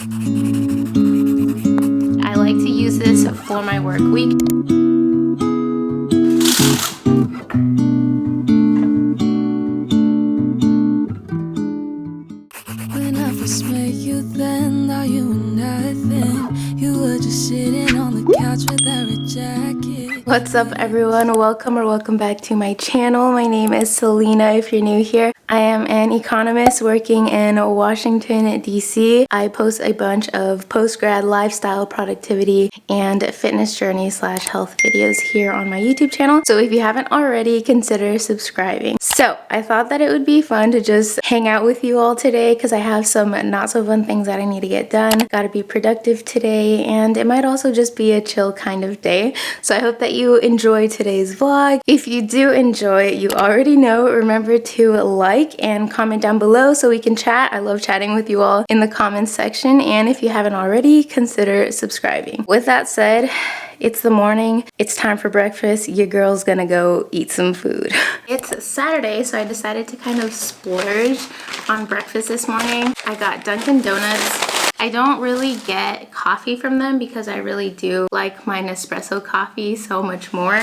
I like to use this for my work week. When I first met you, then thought you were nothing. You were just sitting on the couch with that red jacket. What's up, everyone? Welcome back to my channel. My name is Selena if you're new here. I am an economist working in Washington, DC. I post a bunch of post-grad lifestyle, productivity, and fitness journey / health videos here on my YouTube channel. So if you haven't already, consider subscribing. So I thought that it would be fun to just hang out with you all today because I have some not so fun things that I need to get done. Gotta be productive today, and it might also just be a chill kind of day. So I hope that you enjoy today's vlog. If you do enjoy, you already know, remember to like and comment down below so we can chat. I love chatting with you all in the comments section, and if you haven't already, consider subscribing. With that said, it's the morning, it's time for breakfast. Your girl's gonna go eat some food. It's Saturday, so I decided to kind of splurge on breakfast this morning. I got Dunkin' Donuts. I don't really get coffee from them because I really do like my Nespresso coffee so much more.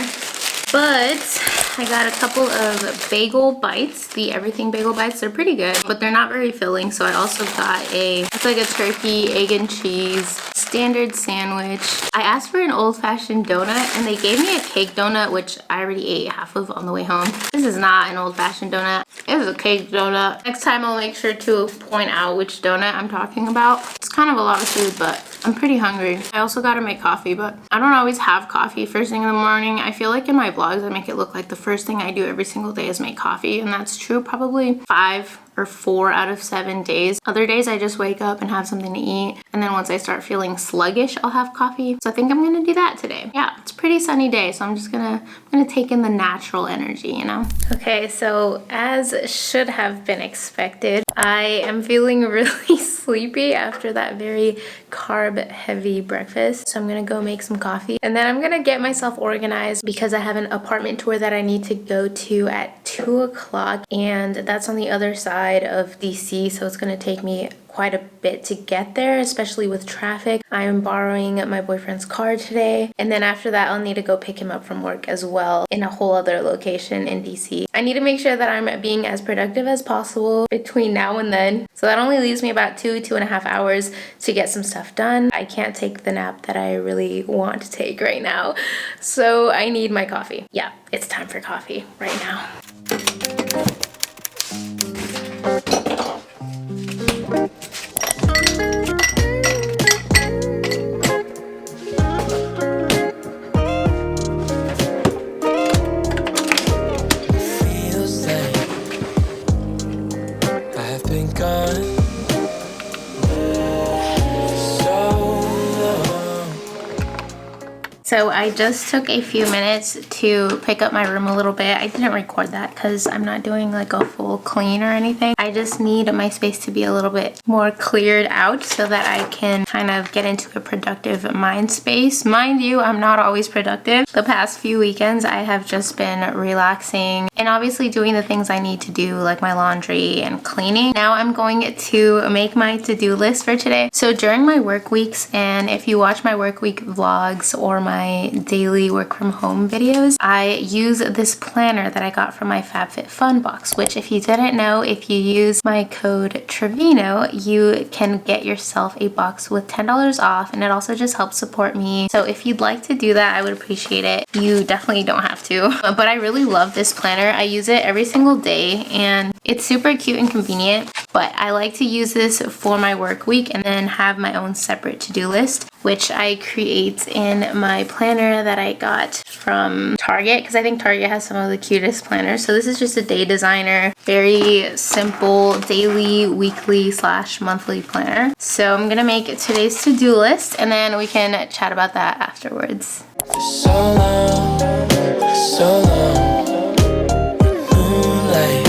But I got a couple of bagel bites, the everything bagel bites. They're pretty good, but they're not very filling. So I also got it's like a turkey, egg and cheese, standard sandwich. I asked for an old-fashioned donut and they gave me a cake donut, which I already ate half of on the way home. This is not an old-fashioned donut. It was a cake donut. Next time I'll make sure to point out which donut I'm talking about. It's kind of a lot of food, but I'm pretty hungry. I also gotta make coffee, but I don't always have coffee first thing in the morning. I feel like in my vlogs I make it look like the first thing I do every single day is make coffee, and that's true probably 5 or 4 out of 7 days. Other days I just wake up and have something to eat, and then once I start feeling sluggish I'll have coffee. So I think I'm gonna do that today. Yeah, it's a pretty sunny day, so I'm gonna take in the natural energy, you know? Okay, so as should have been expected, I am feeling really sleepy after that very carb heavy breakfast. So I'm gonna go make some coffee and then I'm gonna get myself organized because I have an apartment tour that I need to go to at 2 o'clock, and that's on the other side of DC, so it's gonna take me quite a bit to get there, especially with traffic. I am borrowing my boyfriend's car today, and then after that I'll need to go pick him up from work as well in a whole other location in DC. I need to make sure that I'm being as productive as possible between now and then, so that only leaves me about 2.5 hours to get some stuff done. I can't take the nap that I really want to take right now, so I need my coffee. Yeah, it's time for coffee right now. So I just took a few minutes to pick up my room a little bit. I didn't record that because I'm not doing like a full clean or anything. I just need my space to be a little bit more cleared out so that I can kind of get into a productive mind space. Mind you, I'm not always productive. The past few weekends I have just been relaxing and obviously doing the things I need to do, like my laundry and cleaning. Now I'm going to make my to-do list for today. So during my work weeks, and if you watch my work week vlogs or my daily work from home videos, I use this planner that I got from my FabFitFun box, which if you didn't know, if you use my code Trevino, you can get yourself a box with $10 off, and it also just helps support me. So if you'd like to do that, I would appreciate it. You definitely don't have to, but I really love this planner. I use it every single day and it's super cute and convenient, but I like to use this for my work week and then have my own separate to-do list, which I create in my planner that I got from Target, because I think Target has some of the cutest planners. So this is just a day designer, very simple daily, weekly / monthly planner. So I'm gonna make today's to-do list and then we can chat about that afterwards. For so long, moonlight.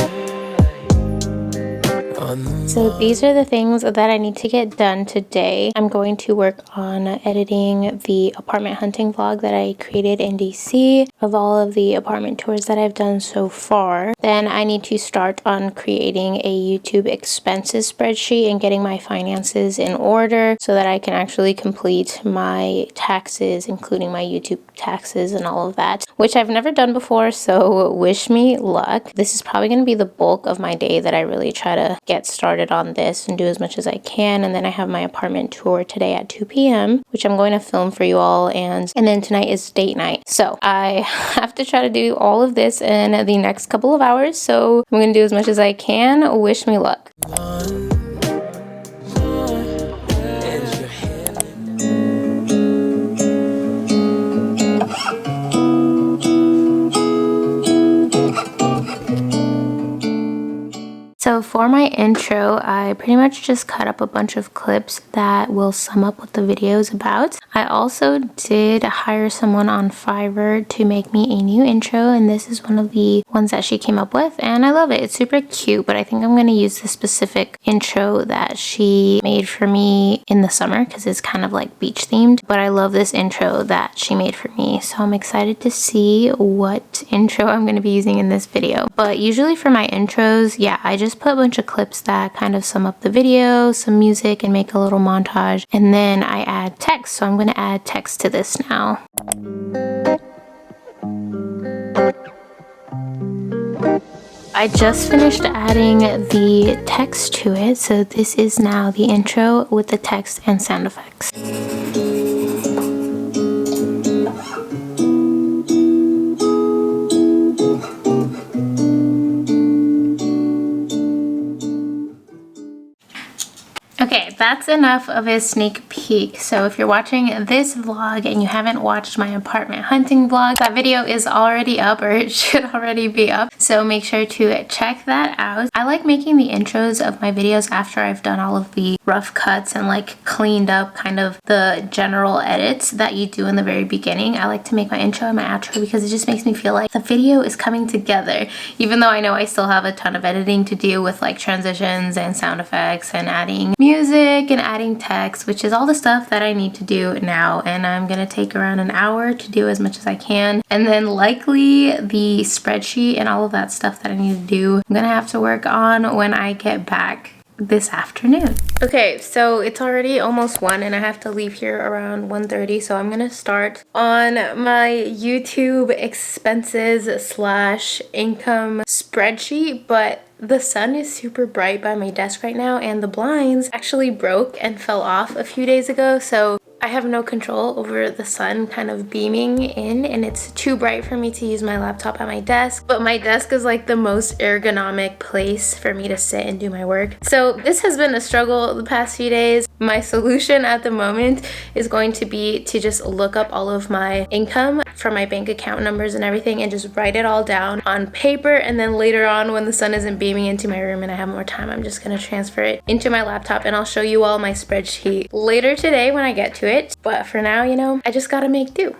So these are the things that I need to get done today. I'm going to work on editing the apartment hunting vlog that I created in DC of all of the apartment tours that I've done so far. Then I need to start on creating a YouTube expenses spreadsheet and getting my finances in order so that I can actually complete my taxes, including my YouTube taxes and all of that, which I've never done before, so wish me luck. This is probably going to be the bulk of my day that I really try to get started on this and do as much as I can. And then I have my apartment tour today at 2 p.m., which I'm going to film for you all, and then tonight is date night. So I have to try to do all of this in the next couple of hours, so I'm going to do as much as I can. Wish me luck. So for my intro, I pretty much just cut up a bunch of clips that will sum up what the video is about. I also did hire someone on Fiverr to make me a new intro, and this is one of the ones that she came up with, and I love it. It's super cute, but I think I'm going to use the specific intro that she made for me in the summer because it's kind of like beach themed, but I love this intro that she made for me, so I'm excited to see what intro I'm going to be using in this video. But usually for my intros, yeah, I just put a bunch of clips that kind of sum up the video, some music, and make a little montage, and then I add text. So I'm going to add text to this now. I just finished adding the text to it, so this is now the intro with the text and sound effects. Okay, that's enough of a sneak peek. So if you're watching this vlog and you haven't watched my apartment hunting vlog, that video is already up, or it should already be up. So make sure to check that out. I like making the intros of my videos after I've done all of the rough cuts and like cleaned up kind of the general edits that you do in the very beginning. I like to make my intro and my outro because it just makes me feel like the video is coming together, even though I know I still have a ton of editing to do with like transitions and sound effects and adding music and adding text, which is all the stuff that I need to do now, and I'm gonna take around an hour to do as much as I can, and then likely the spreadsheet and all of that stuff that I need to do I'm gonna have to work on when I get back this afternoon. Okay, so it's already almost 1 and I have to leave here around 1:30, so I'm gonna start on my YouTube expenses slash income spreadsheet, but the sun is super bright by my desk right now, and the blinds actually broke and fell off a few days ago, so I have no control over the sun kind of beaming in, and it's too bright for me to use my laptop at my desk. But my desk is like the most ergonomic place for me to sit and do my work. So this has been a struggle the past few days. My solution at the moment is going to be to just look up all of my income from my bank account numbers and everything and just write it all down on paper, and then later on when the sun isn't beaming into my room and I have more time, I'm just gonna transfer it into my laptop, and I'll show you all my spreadsheet later today when I get to it. But for now, you know, I just gotta make do.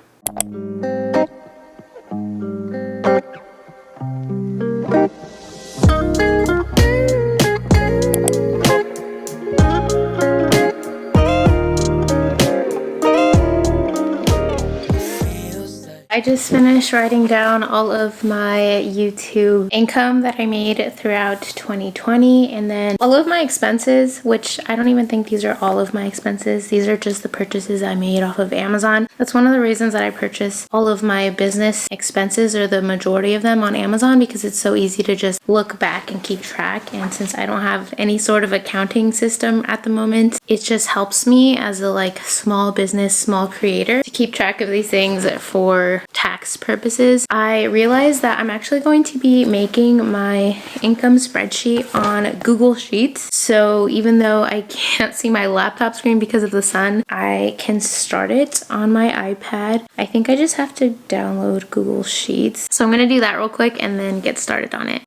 I just finished writing down all of my YouTube income that I made throughout 2020, and then all of my expenses, which I don't even think these are all of my expenses. These are just the purchases I made off of Amazon. That's one of the reasons that I purchase all of my business expenses, or the majority of them, on Amazon, because it's so easy to just look back and keep track. And since I don't have any sort of accounting system at the moment, it just helps me as a like small business, small creator to keep track of these things for tax purposes. I realized that I'm actually going to be making my income spreadsheet on Google Sheets. So even though I can't see my laptop screen because of the sun, I can start it on my iPad. I think I just have to download Google Sheets. So I'm gonna do that real quick and then get started on it.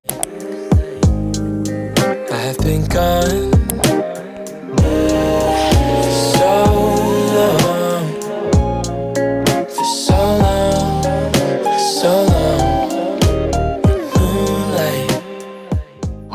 I have been gone for so long, for so long, for so long. Moonlight.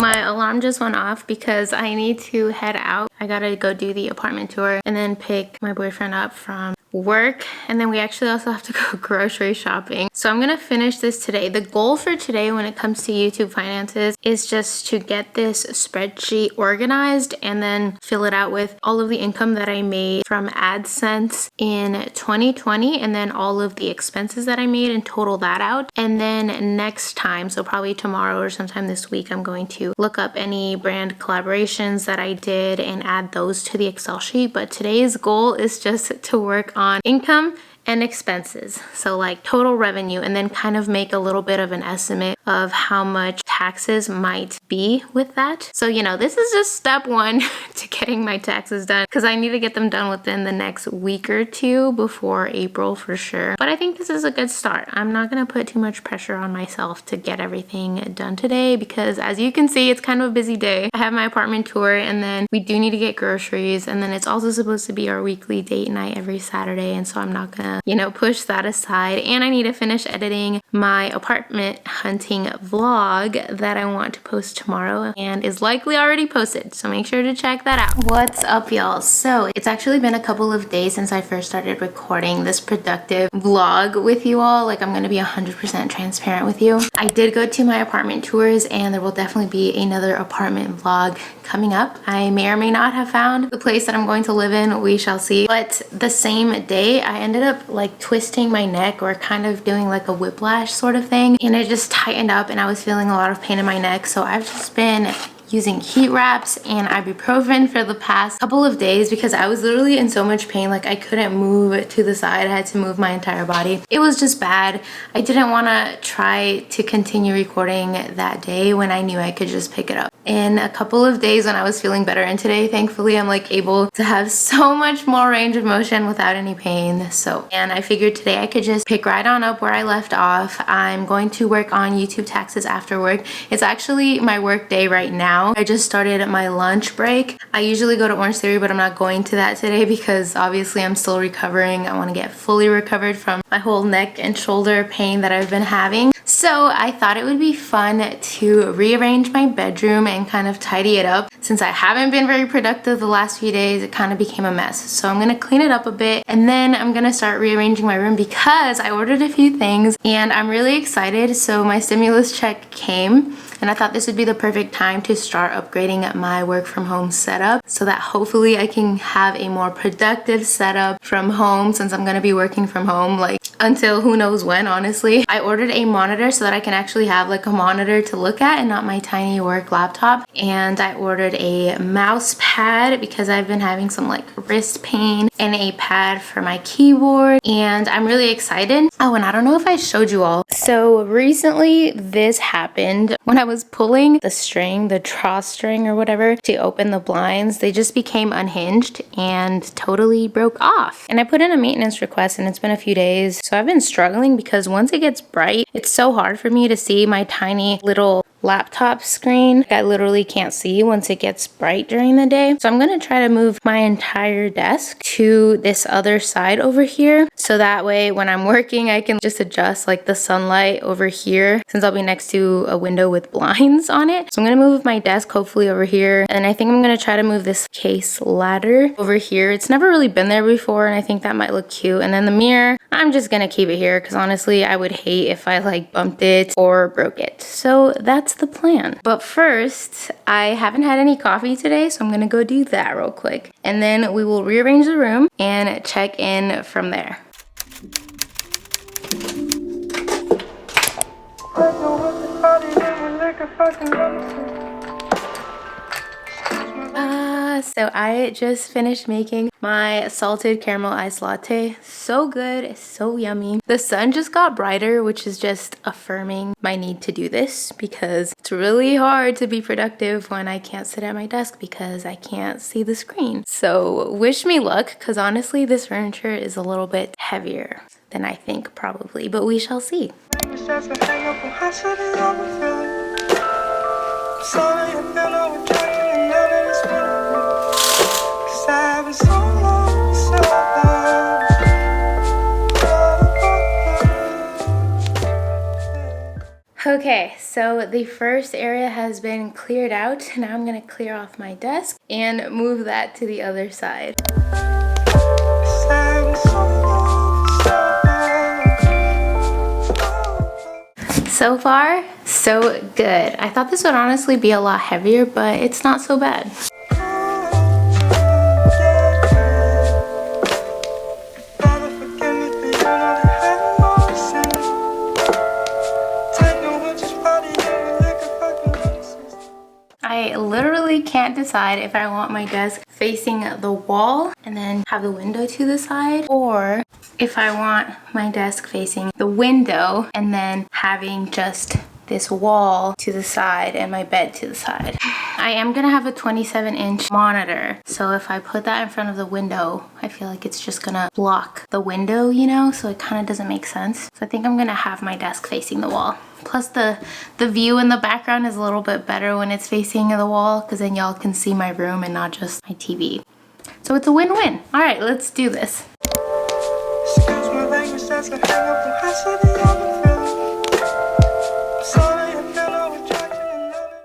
My alarm just went off off because I need to head out. I gotta go do the apartment tour and then pick my boyfriend up from work, and then we actually also have to go grocery shopping. So I'm gonna finish this today. The goal for today when it comes to YouTube finances is just to get this spreadsheet organized and then fill it out with all of the income that I made from AdSense in 2020 and then all of the expenses that I made and total that out. And then next time, so probably tomorrow or sometime this week, I'm going to look up any brand collaborations that I did and add those to the Excel sheet. But today's goal is just to work on income and expenses, so like total revenue, and then kind of make a little bit of an estimate of how much taxes might be with that. So you know, this is just step one to getting my taxes done, because I need to get them done within the next week or two before April for sure. But I think this is a good start. I'm not gonna put too much pressure on myself to get everything done today, because as you can see, it's kind of a busy day. I have my apartment tour, and then we do need to get groceries, and then it's also supposed to be our weekly date night every Saturday, and so I'm not gonna, you know, push that aside. And I need to finish editing my apartment hunting vlog that I want to post tomorrow and is likely already posted, so make sure to check that out. What's up, y'all? So it's actually been a couple of days since I first started recording this productive vlog with you all. Like, I'm gonna be 100% transparent with you. I did go to my apartment tours, and there will definitely be another apartment vlog coming up. I may or may not have found the place that I'm going to live in, we shall see. But the same day I ended up like twisting my neck, or kind of doing like a whiplash sort of thing, and it just tightened up and I was feeling a lot of pain in my neck. So I've just been using heat wraps and ibuprofen for the past couple of days because I was literally in so much pain. Like, I couldn't move to the side. I had to move my entire body. It was just bad. I didn't want to try to continue recording that day when I knew I could just pick it up in a couple of days when I was feeling better. And today, thankfully, I'm like able to have so much more range of motion without any pain. So, and I figured today I could just pick right on up where I left off. I'm going to work on YouTube taxes after work. It's actually my work day right now. I just started my lunch break. I usually go to Orange Theory, but I'm not going to that today because obviously I'm still recovering. I want to get fully recovered from my whole neck and shoulder pain that I've been having. So I thought it would be fun to rearrange my bedroom and kind of tidy it up. Since I haven't been very productive the last few days, it kind of became a mess. So I'm gonna clean it up a bit, and then I'm gonna start rearranging my room because I ordered a few things and I'm really excited. So my stimulus check came, and I thought this would be the perfect time to start upgrading my work from home setup so that hopefully I can have a more productive setup from home, since I'm gonna be working from home like until who knows when, honestly. I ordered a monitor so that I can actually have like a monitor to look at and not my tiny work laptop. And I ordered a mouse pad because I've been having some like wrist pain, and a pad for my keyboard, and I'm really excited. Oh, and I don't know if I showed you all. So recently this happened when I was pulling the string, the drawstring or whatever, to open the blinds. They just became unhinged and totally broke off. And I put in a maintenance request, and it's been a few days. So I've been struggling because once it gets bright, it's so hard for me to see my tiny little laptop screen. I literally can't see once it gets bright during the day. So I'm gonna try to move my entire desk to this other side over here, so that way when I'm working I can just adjust like the sunlight over here, since I'll be next to a window with blinds on it. So I'm gonna move my desk hopefully over here, and I think I'm gonna try to move this case ladder over here. It's never really been there before, and I think that might look cute. And then the mirror, I'm just gonna keep it here because honestly I would hate if I like bumped it or broke it. So that's the plan. But first, I haven't had any coffee today, so I'm gonna go do that real quick, and then we will rearrange the room and check in from there. So I just finished making my salted caramel iced latte. So good, so yummy. The sun just got brighter, which is just affirming my need to do this, because it's really hard to be productive when I can't sit at my desk because I can't see the screen. So wish me luck, because honestly this furniture is a little bit heavier than I think probably, but we shall see. Okay, so the first area has been cleared out. Now I'm gonna clear off my desk and move that to the other side. So far, so good. I thought this would honestly be a lot heavier, but it's not so bad. I literally can't decide if I want my desk facing the wall and then have the window to the side, or if I want my desk facing the window and then having just this wall to the side and my bed to the side. I am gonna have a 27-inch monitor, so if I put that in front of the window, I feel like it's just gonna block the window, you know, so it kind of doesn't make sense. So I think I'm gonna have my desk facing the wall. Plus the view in the background is a little bit better when it's facing the wall, because then y'all can see my room and not just my TV. So it's a win-win. All right, let's do this.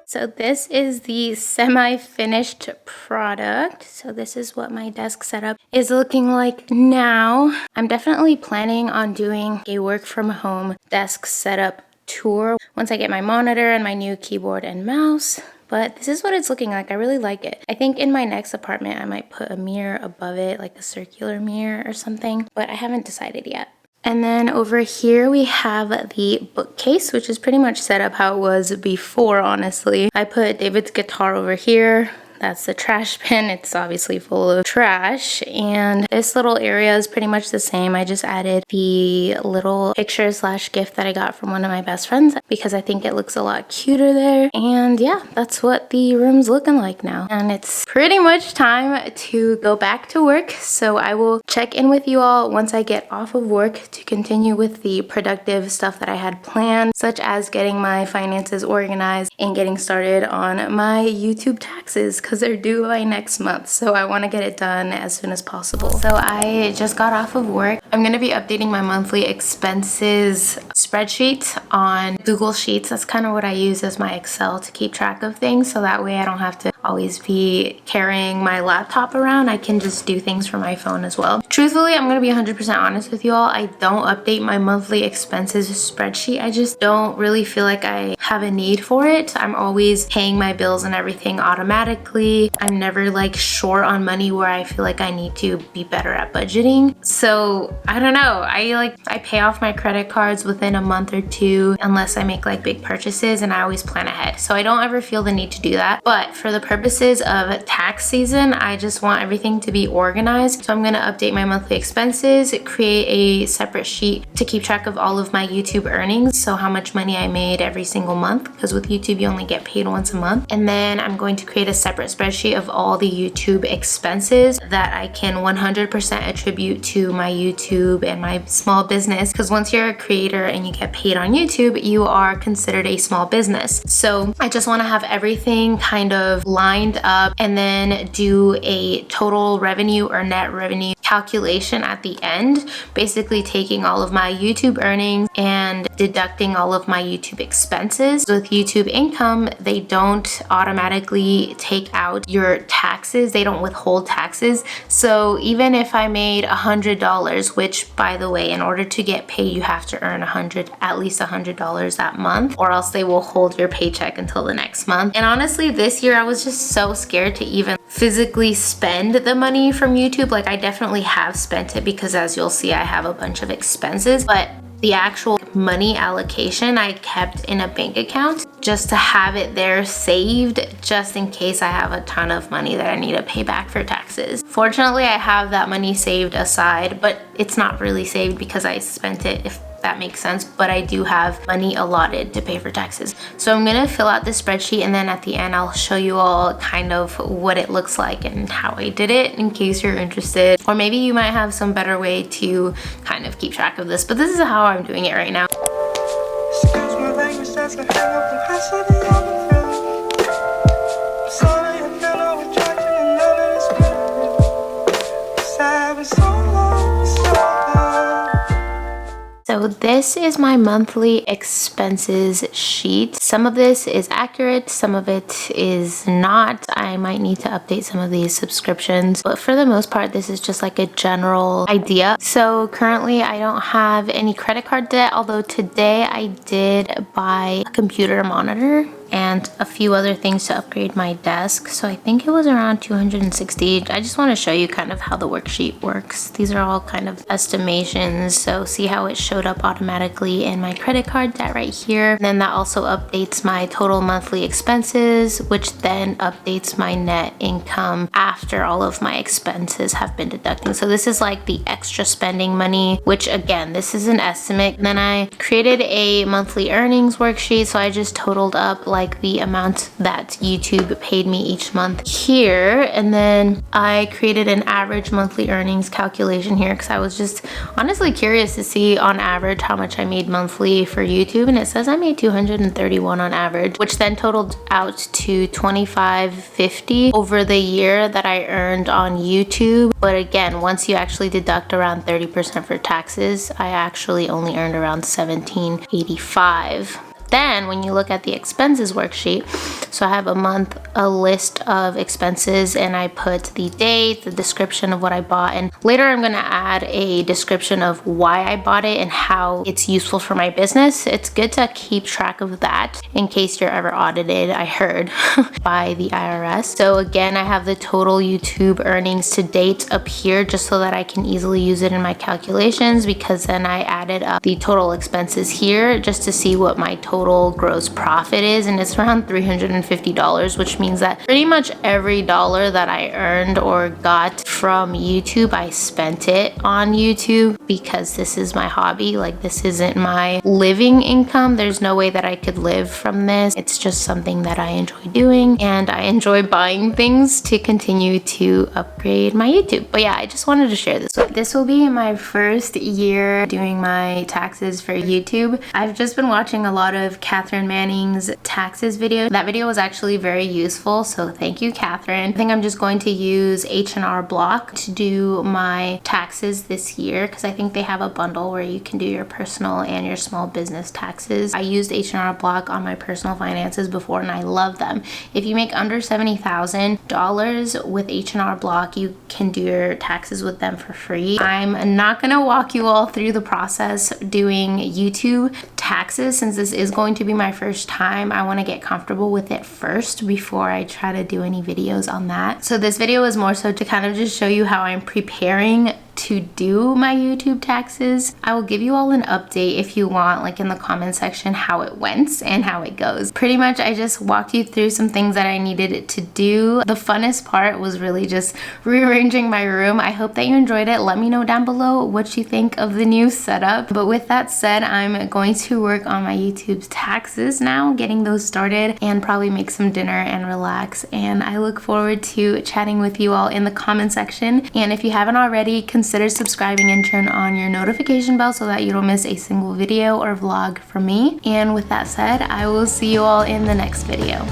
So this is the semi-finished product. So this is what my desk setup is looking like now. I'm definitely planning on doing a work from home desk setup tour once I get my monitor and my new keyboard and mouse. But this is what it's looking like. I really like it. I think in my next apartment I might put a mirror above it, like a circular mirror or something, but I haven't decided yet. And then over here we have the bookcase, which is pretty much set up how it was before, honestly. I put David's guitar over here. That's the trash bin. It's obviously full of trash. And this little area is pretty much the same. I just added the little picture / gift that I got from one of my best friends because I think it looks a lot cuter there. And yeah, that's what the room's looking like now. And it's pretty much time to go back to work. So I will check in with you all once I get off of work to continue with the productive stuff that I had planned, such as getting my finances organized and getting started on my YouTube taxes, because they're due by next month, so I want to get it done as soon as possible. So I just got off of work. I'm going to be updating my monthly expenses spreadsheet on Google Sheets. That's kind of what I use as my Excel to keep track of things, so that way I don't have to always be carrying my laptop around. I can just do things from my phone as well. Truthfully, I'm going to be 100% honest with you all. I don't update my monthly expenses spreadsheet. I just don't really feel like I have a need for it. I'm always paying my bills and everything automatically. I'm never like short on money where I feel like I need to be better at budgeting. So I don't know. I pay off my credit cards within a month or two unless I make like big purchases, and I always plan ahead. So I don't ever feel the need to do that. But for the purposes of tax season, I just want everything to be organized. So I'm going to update my monthly expenses, create a separate sheet to keep track of all of my YouTube earnings. So how much money I made every single month, because with YouTube you only get paid once a month. And then I'm going to create a separate spreadsheet of all the YouTube expenses that I can 100% attribute to my YouTube and my small business, because once you're a creator and you get paid on YouTube, you are considered a small business. So I just want to have everything kind of lined up and then do a total revenue or net revenue calculation at the end, basically taking all of my YouTube earnings and deducting all of my YouTube expenses. With YouTube income, they don't automatically take out your taxes. They don't withhold taxes. So even if I made $100, which by the way, in order to get paid, you have to earn at least $100 that month, or else they will hold your paycheck until the next month. And honestly, this year I was just so scared to even physically spend the money from YouTube. Like I definitely have spent it because as you'll see, I have a bunch of expenses, but the actual money allocation I kept in a bank account just to have it there saved just in case I have a ton of money that I need to pay back for taxes. Fortunately, I have that money saved aside, but it's not really saved because I spent it, if that makes sense, but I do have money allotted to pay for taxes. So I'm gonna fill out this spreadsheet, and then at the end I'll show you all kind of what it looks like and how I did it in case you're interested, or maybe you might have some better way to kind of keep track of this, but this is how I'm doing it right now. So this is my monthly expenses sheet. Some of this is accurate, some of it is not. I might need to update some of these subscriptions, but for the most part, this is just like a general idea. So currently I don't have any credit card debt, although today I did buy a computer monitor and a few other things to upgrade my desk. So I think it was around $260. I just want to show you kind of how the worksheet works. These are all kind of estimations. So see how it showed up automatically in my credit card debt right here. And then that also updates my total monthly expenses, which then updates my net income after all of my expenses have been deducting. So this is like the extra spending money, which again, this is an estimate. And then I created a monthly earnings worksheet. So I just totaled up like the amount that YouTube paid me each month here. And then I created an average monthly earnings calculation here because I was just honestly curious to see on average how much I made monthly for YouTube. And it says I made $231 on average, which then totaled out to $25.50 over the year that I earned on YouTube. But again, once you actually deduct around 30% for taxes, I actually only earned around $17.85. Then when you look at the expenses worksheet, so I have a list of expenses, and I put the date, the description of what I bought, and later I'm gonna add a description of why I bought it and how it's useful for my business. It's good to keep track of that in case you're ever audited, I heard, by the IRS. So again, I have the total YouTube earnings to date up here just so that I can easily use it in my calculations, because then I added up the total expenses here just to see what my total gross profit is, and it's around $350, which means that pretty much every dollar that I earned or got from YouTube, I spent it on YouTube because this is my hobby. Like, this isn't my living income. There's no way that I could live from this. It's just something that I enjoy doing, and I enjoy buying things to continue to upgrade my YouTube. But yeah, I just wanted to share this. So this will be my first year doing my taxes for YouTube. I've just been watching a lot of Catherine Manning's taxes video. That video was actually very useful, so thank you, Catherine. I think I'm just going to use H&R Block to do my taxes this year because I think they have a bundle where you can do your personal and your small business taxes. I used H&R Block on my personal finances before and I love them. If you make under $70,000 with H&R Block, you can do your taxes with them for free. I'm not gonna walk you all through the process doing YouTube taxes since this is going to be my first time. I want to get comfortable with it first before I try to do any videos on that. So this video is more so to kind of just show you how I'm preparing to do my YouTube taxes. I will give you all an update if you want, like in the comment section, how it went and how it goes. Pretty much I just walked you through some things that I needed it to do. The funnest part was really just rearranging my room. I hope that you enjoyed it. Let me know down below what you think of the new setup. But with that said, I'm going to work on my YouTube's taxes now, getting those started, and probably make some dinner and relax. And I look forward to chatting with you all in the comment section. And if you haven't already, consider subscribing and turn on your notification bell so that you don't miss a single video or vlog from me. And with that said, I will see you all in the next video.